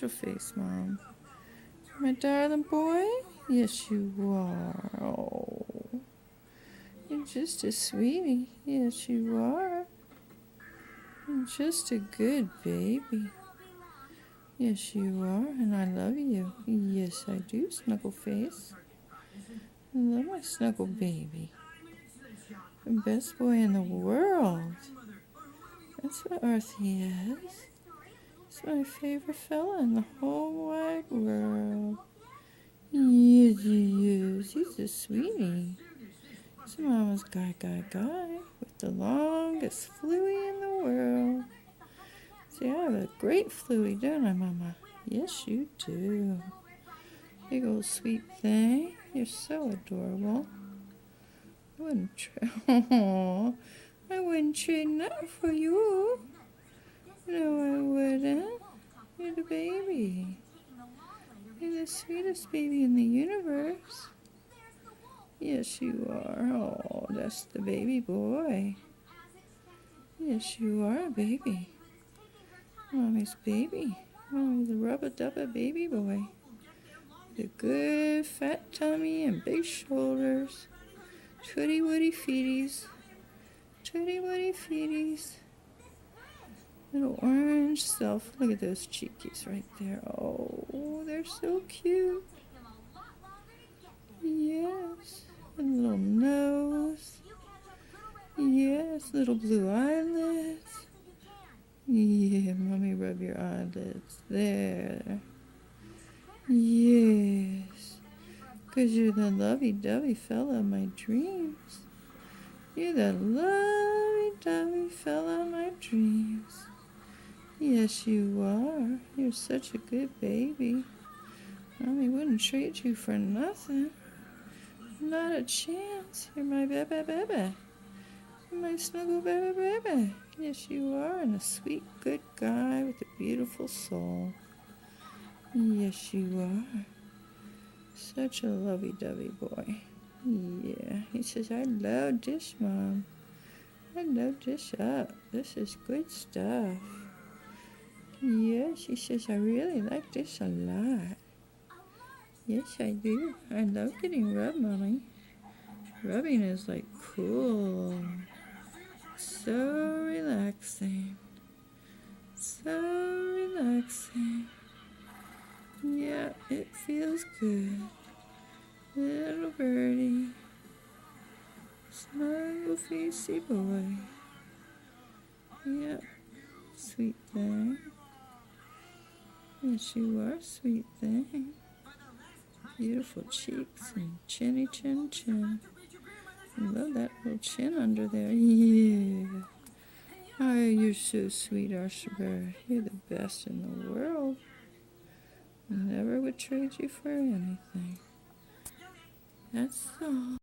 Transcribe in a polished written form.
angel face, Mom. My darling boy? Yes, you are. Oh, you're just a sweetie. Yes, you are. You're just a good baby. Yes, you are, and I love you. Yes, I do, Snuggle Face. I love my Snuggle baby. The best boy in the world. That's what Arthie is. He's my favorite fella in the whole wide world. Yes, he is. He's a sweetie. He's Mama's guy with the longest fluey in the world. See, I have a great fluey, don't I, Mama? Yes, you do. Big old sweet thing. You're so adorable. I wouldn't trade nothing for you. No, I wouldn't. You're the baby. You're the sweetest baby in the universe. Yes, you are. Oh, that's the baby boy. Yes, you are a baby. Mommy's baby. Mommy's a rubber-dubber baby boy. With a good fat tummy and big shoulders. Tooty-wooty feeties. Tooty-wooty feeties. Little orange self. Look at those cheekies right there. Oh, they're so cute. Yes. A little nose. Yes, little blue eyelids. Yeah, Mommy, rub your eyelids. There. Yes. 'Cause you're the lovey-dovey fella of my dreams. You're the lovey-dovey fella of my dreams. Yes, you are. You're such a good baby. Mommy wouldn't trade you for nothing. Not a chance. You're my baby. You're my snuggle baby. Yes, you are. And a sweet, good guy with a beautiful soul. Yes, you are. Such a lovey-dovey boy. Yeah. He says, I love this, Mom. I love this up. This is good stuff. Yes, he says, I really like this a lot. Yes, I do. I love getting rubbed, Mommy. Rubbing is like cool. So relaxing. So relaxing. Yeah, it feels good. Little birdie. Snuggle facey boy. Yep. Sweet thing. Yes, you are, sweet thing. Beautiful cheeks and chinny chin. I love that little chin under there. Yeah. Oh, you're so sweet, Archibald. You're the best in the world. Never would trade you for anything. That's all.